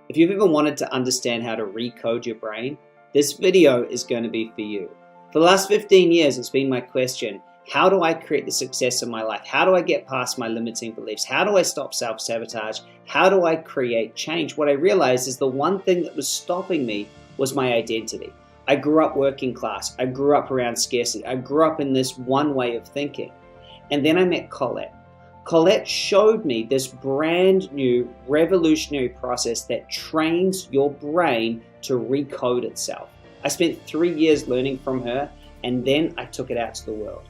If you've ever wanted to understand how to recode your brain, this video is going to be for you. For the last 15 years, it's been my question, how do I create the success in my life? How do I get past my limiting beliefs? How do I stop self-sabotage? How do I create change? What I realized is the one thing that was stopping me was my identity. I grew up working class. I grew up around scarcity. I grew up in this one way of thinking. And then I met Colette. Colette showed me this brand new revolutionary process that trains your brain to recode itself. I spent 3 years learning from her, and then I took it out to the world.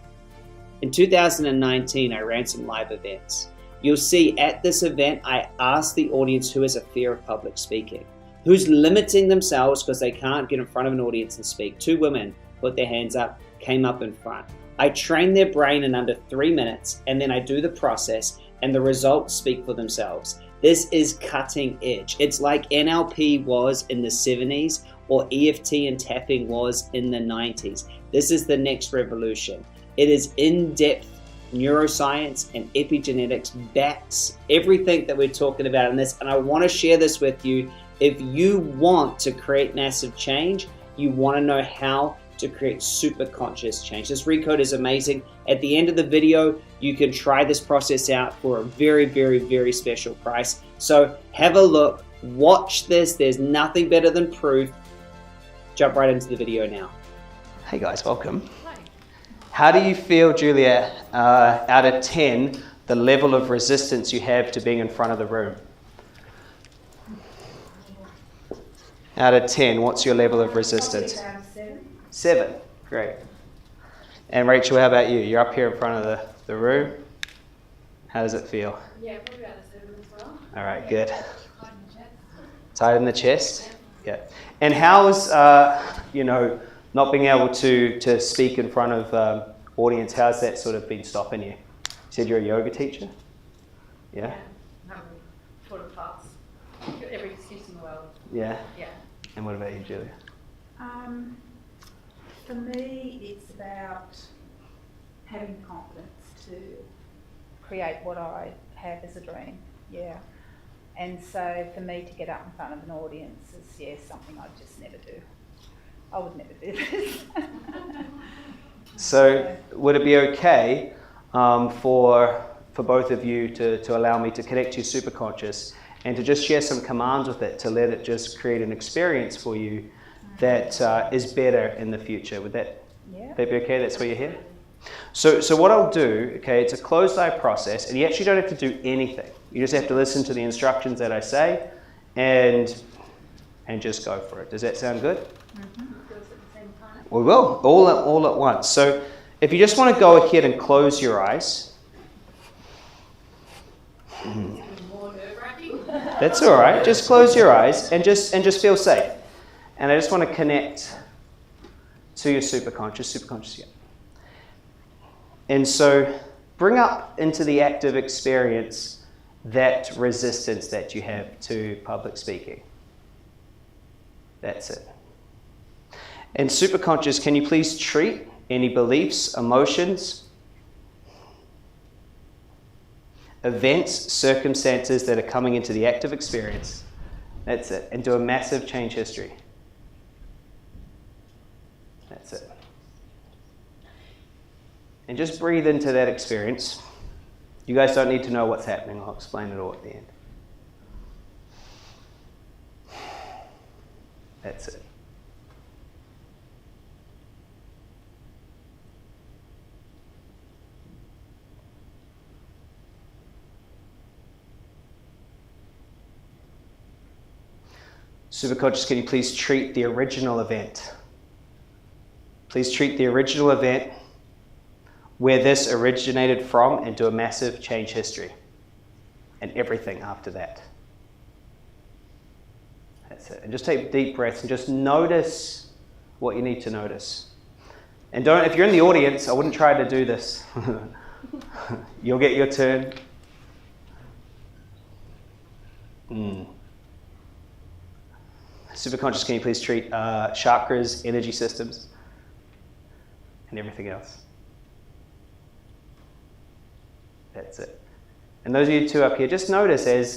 In 2019, I ran some live events. You'll see at this event, I asked the audience who has a fear of public speaking, who's limiting themselves because they can't get in front of an audience and speak. 2 women put their hands up, came up in front. I train their brain in under 3 minutes, and then I do the process, and the results speak for themselves. This is cutting edge. It's like NLP was in the 70s or EFT and tapping was in the 90s. This is the next revolution. It is in-depth neuroscience and epigenetics backs everything that we're talking about in this, and I want to share this with you. If you want to create massive change, you want to know how to create super conscious change. This Recode is amazing. At the end of the video, you can try this process out for a very, very, very special price. So have a look, watch this. There's nothing better than proof. Jump right into the video now. Hey guys, welcome. Hi. How do you feel, Julia, out of 10, the level of resistance you have to being in front of the room? Out of 10, what's your level of resistance? 7, great. And Rachel, how about you? You're up here in front of the room. How does it feel? Yeah, probably about a 7 as well. All right, good. Tight in the chest? Yeah. And how's, not being able to speak in front of audience, how's that sort of been stopping you? You said you're a yoga teacher? Yeah? I'm taught a class. Every excuse in the world. Yeah? Yeah. And what about you, Julia? For me, it's about having confidence to create what I have as a dream, yeah. And so for me to get up in front of an audience is, something I'd just never do. I would never do this. So would it be okay for both of you to allow me to connect you superconscious and to just share some commands with it to let it just create an experience for you that is better in the future? Would that be okay? That's why you're here? So what I'll do, okay, it's a closed eye process, and you actually don't have to do anything. You just have to listen to the instructions that I say and just go for it. Does that sound good? Mm-hmm. We will, all at once. So if you just want to go ahead and close your eyes. That's all right. Just close your eyes and just feel safe. And I just want to connect to your superconscious, yeah. And so bring up into the active experience that resistance that you have to public speaking. That's it. And superconscious, can you please treat any beliefs, emotions, events, circumstances that are coming into the active experience. That's it. And do a massive change history. That's it. And just breathe into that experience. You guys don't need to know what's happening. I'll explain it all at the end. That's it. Superconscious, can you please treat the original event? Please treat the original event where this originated from and do a massive change history and everything after that. That's it. And just take deep breaths and just notice what you need to notice. And don't, if you're in the audience, I wouldn't try to do this. You'll get your turn. Superconscious, can you please treat chakras, energy systems, and everything else? That's it. And those of you two up here, just notice as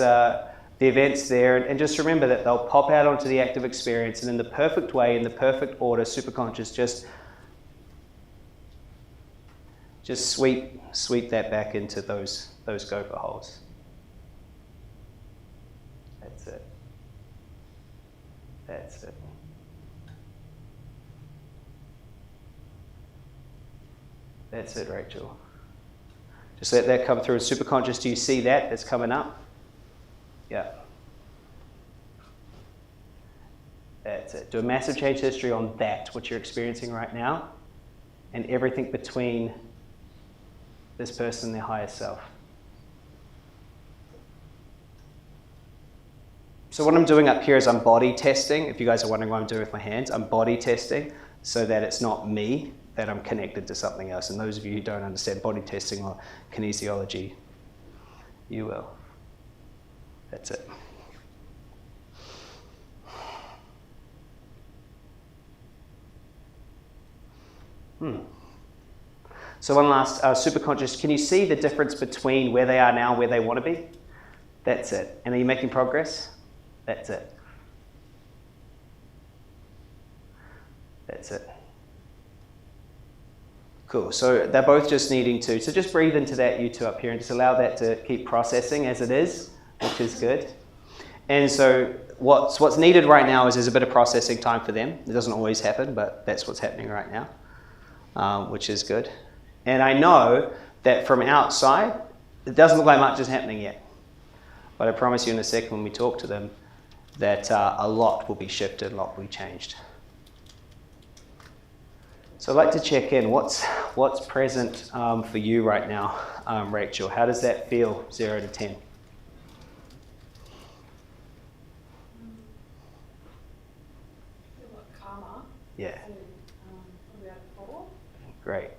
the events there, and just remember that they'll pop out onto the active experience, and in the perfect way, in the perfect order, superconscious just sweep that back into those gopher holes. That's it. That's it. That's it, Rachel. Just let that come through. Superconscious, do you see that that's coming up? Yeah. That's it. Do a massive change history on that, what you're experiencing right now, and everything between this person and their higher self. So what I'm doing up here is I'm body testing. If you guys are wondering what I'm doing with my hands, I'm body testing so that it's not me, that I'm connected to something else. And those of you who don't understand body testing or kinesiology, you will. That's it. So one last, superconscious, can you see the difference between where they are now and where they want to be? That's it. And are you making progress? That's it. That's it. Cool. So they're both just needing to. So just breathe into that, you two up here, and just allow that to keep processing as it is, which is good. And so what's needed right now is there's a bit of processing time for them. It doesn't always happen, but that's what's happening right now, which is good. And I know that from outside, it doesn't look like much is happening yet. But I promise you in a second when we talk to them that a lot will be shifted, a lot will be changed. So I'd like to check in. What's present for you right now, Rachel? How does that feel, 0 to 10? Calmer. Yeah. So, about 4. Great.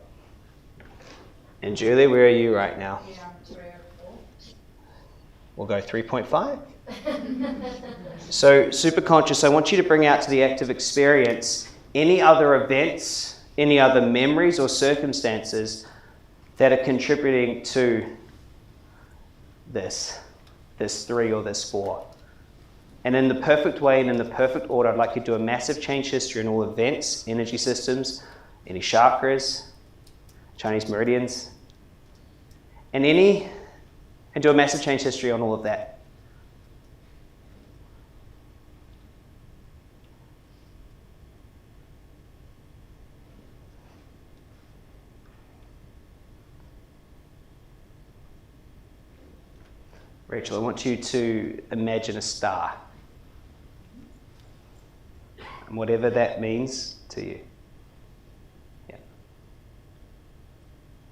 And Julie, where are you right now? Yeah, 3 out of 4. We'll go 3.5. So superconscious, I want you to bring out to the active experience any other events, any other memories or circumstances that are contributing to this 3 or this 4. And in the perfect way and in the perfect order, I'd like you to do a massive change history in all events, energy systems, any chakras, Chinese meridians, and do a massive change history on all of that. Rachel, I want you to imagine a star. And whatever that means to you. Yeah.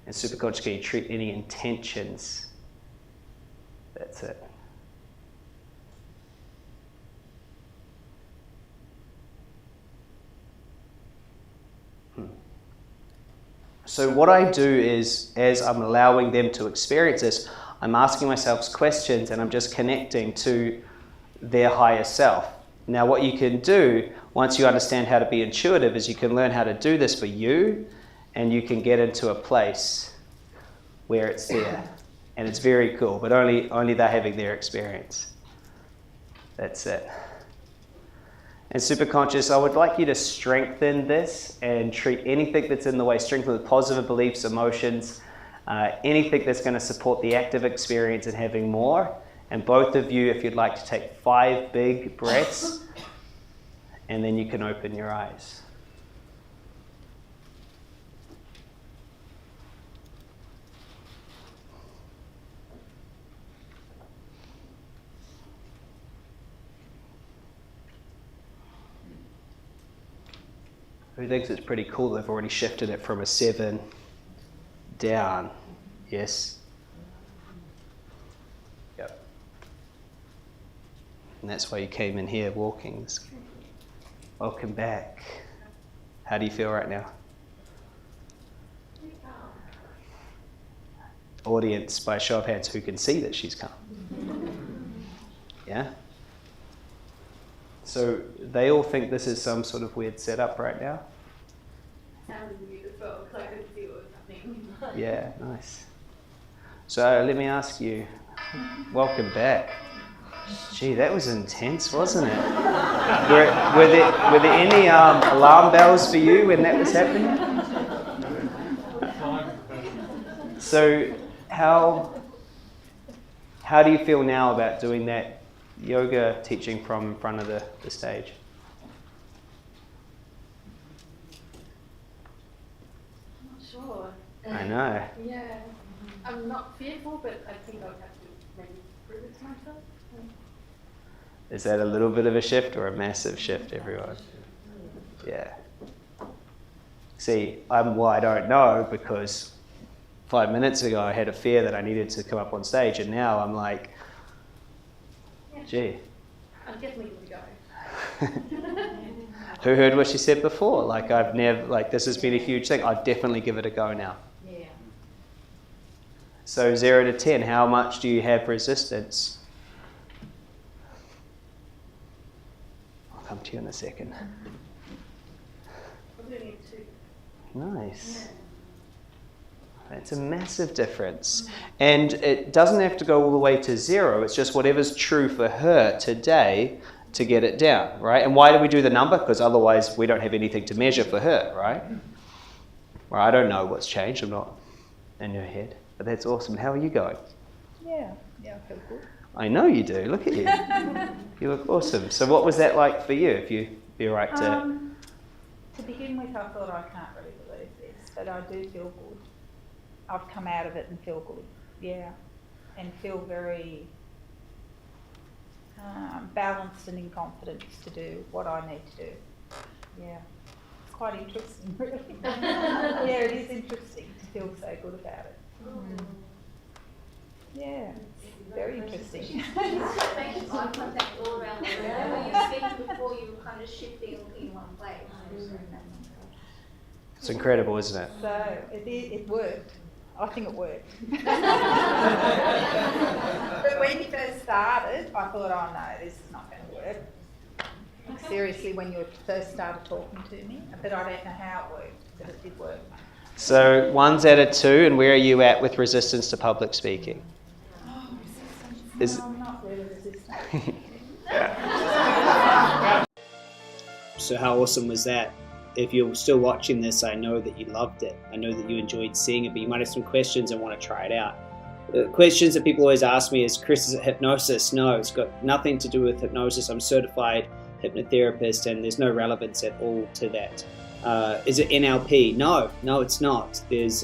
And superconscious, can you treat any intentions? That's it. So what I do is, as I'm allowing them to experience this, I'm asking myself questions and I'm just connecting to their higher self. Now what you can do, once you understand how to be intuitive, is you can learn how to do this for you, and you can get into a place where it's there. And it's very cool, but only they're having their experience. That's it. And superconscious, I would like you to strengthen this and treat anything that's in the way, strengthen with positive beliefs, emotions, anything that's going to support the active experience and having more. And both of you, if you'd like to take 5 big breaths, and then you can open your eyes. Who thinks it's pretty cool they've already shifted it from a 7 down? Yes? Yep. And that's why you came in here walking. Welcome back. How do you feel right now? Audience, by a show of hands, who can see that she's calm? Yeah? So they all think this is some sort of weird setup right now? Sounded weird as well, because I could see what was happening. Yeah, nice. So let me ask you, welcome back. Gee, that was intense, wasn't it? Were there any alarm bells for you when that was happening? So how do you feel now about doing that yoga teaching from in front of the stage? I'm not sure. I know. Yeah. I'm not fearful, but I think I'll have to maybe prove it to myself. Is that a little bit of a shift or a massive shift, everyone? Yeah. See, I don't know, because 5 minutes ago I had a fear that I needed to come up on stage, and now I'm like, gee. I'm definitely going to go. Who heard what she said before? Like, I've never, like, this has been a huge thing. I'd definitely give it a go now. Yeah. So 0 to 10, how much do you have resistance? I'll come to you in a second. I'm doing it too. Nice. Yeah. That's a massive difference. And it doesn't have to go all the way to 0. It's just whatever's true for her today to get it down, right? And why do we do the number? Because otherwise we don't have anything to measure for her, right? Well, I don't know what's changed. I'm not in her head. But that's awesome. How are you going? Yeah, I feel good. I know you do. Look at you. You look awesome. So what was that like for you, if you'd be all right to... To begin with, I thought, I can't really believe this, but I do feel good. I've come out of it and feel good, yeah, and feel very balanced and in confidence to do what I need to do. Yeah, it's quite interesting, really. Yeah, it is interesting to feel so good about it. Mm. Yeah, it's very interesting. It's making eye contact all around the room. When you're speaking before, you were kind of shifting in one place. It's incredible, isn't it? So it worked. I think it worked. But when you first started, I thought, oh no, this is not going to work. Seriously, when you first started talking to me, but I don't know how it worked, but it did work. So 1's out of 2, and where are you at with resistance to public speaking? Oh, resistance. No, I'm not really resistant. So how awesome was that? If you're still watching this, I know that you loved it. I know that you enjoyed seeing it, but you might have some questions and want to try it out. The questions that people always ask me is, Chris, is it hypnosis? No, it's got nothing to do with hypnosis. I'm a certified hypnotherapist, and there's no relevance at all to that. Is it NLP? No, it's not. There's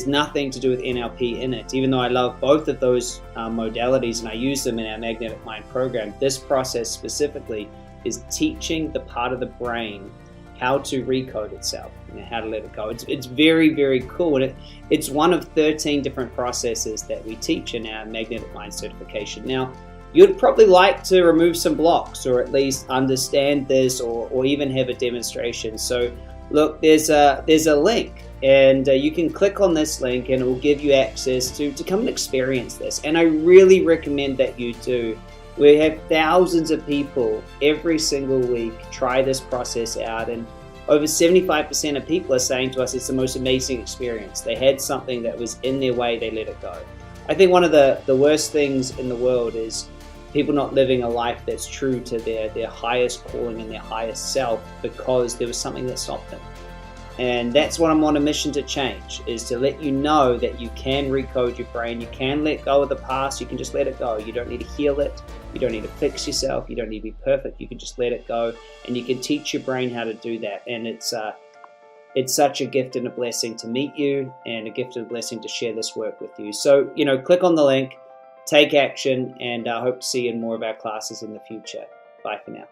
nothing to do with NLP in it. Even though I love both of those modalities and I use them in our Magnetic Mind program, this process specifically is teaching the part of the brain how to recode itself, how to let it go. It's very, very cool, and it's one of 13 different processes that we teach in our Magnetic Mind certification. Now, you'd probably like to remove some blocks, or at least understand this, or even have a demonstration. So, look, there's a link, and you can click on this link, and it will give you access to come and experience this. And I really recommend that you do. We have thousands of people every single week try this process out, and over 75% of people are saying to us it's the most amazing experience. They had something that was in their way, they let it go. I think one of the worst things in the world is people not living a life that's true to their highest calling and their highest self because there was something that stopped them. And that's what I'm on a mission to change, is to let you know that you can recode your brain, you can let go of the past, you can just let it go. You don't need to heal it, you don't need to fix yourself, you don't need to be perfect, you can just let it go, and you can teach your brain how to do that. And it's such a gift and a blessing to meet you, and a gift and a blessing to share this work with you. So, click on the link, take action, and I hope to see you in more of our classes in the future. Bye for now.